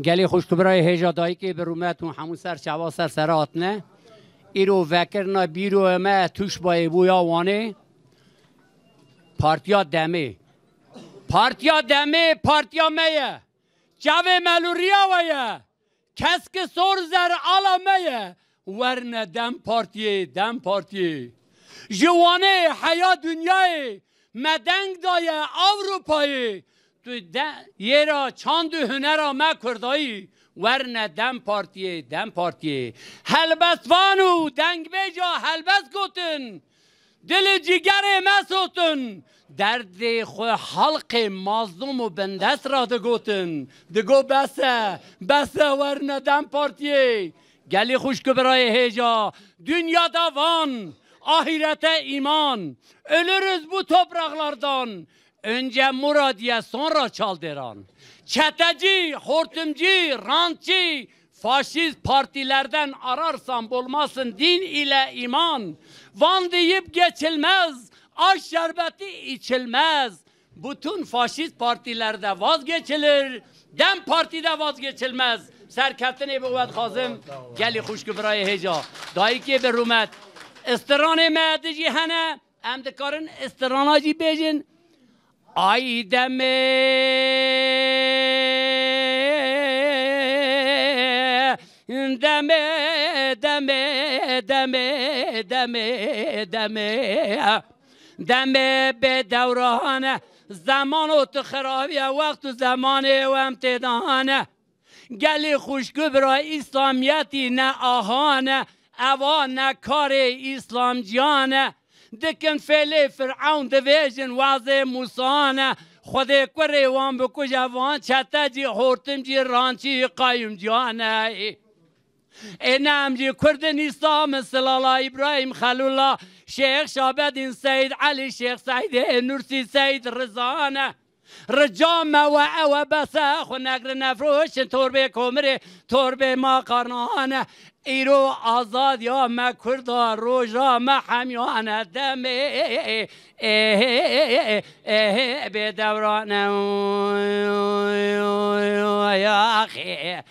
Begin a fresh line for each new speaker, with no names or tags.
گلی خوش برای هجادایی که برومتون همون سر شوا سرات نه ایرو وکرنا بیرو ما توش بای بویا وانه پارتیا دمه پارتیا میه جاوه ملوریا ویه کس که سور زر آلا میه ورنه دم پارتیه جوانه حیا دنیای مدنگ دایه اروپایی تو یه را چاند و هنر ما کردایی ورنه دم پارتیه هلبستوانو دنگ بیجا هلبست گوتن دل جگر مسوتن درد خو حلق مظلوم و بندست را دگوتن دگو بسه ورنه دم پارتیه گلی خوش که برای هیجا دنیا دوان آخرت ایمان ölürüz bu topraklardan önce muradiye sonra çaldıran çeteci, hortumcu, rantçı faşist partilerden ararsan bulmasın din ile iman Van deyip geçilmez aş şerbeti içilmez bütün faşist partilerde vazgeçilir dem partide vazgeçilmez serkeftin ebuvet Kazım geli خوش برای هجا دایی که به رومت استران مهدجی هنه ام دکارن استرانا جی بیجن آی دمه به دورانه زمان و تخرابی وقت و زمانه و امتدانه گلی خوشگو برای اسلامیتی نه آهانه اوان کار اسلام جانه دکن فعلی فرعون دویجن واضح موسانه خود کره وان بکو جوان چتا جی حورتم جی رانچی قایم جانه اینم جی کردن اسلام سلالا ابراهیم خلولا شیخ شابدین سید علی شیخ سید نورسی سید رزانه رجام و او بسه خو نگر نفروش تربه کمره تربه ما قرنانه ایرو آزاد یا ما کردا روژا ما حمیانه دمه به دورانه یا اخی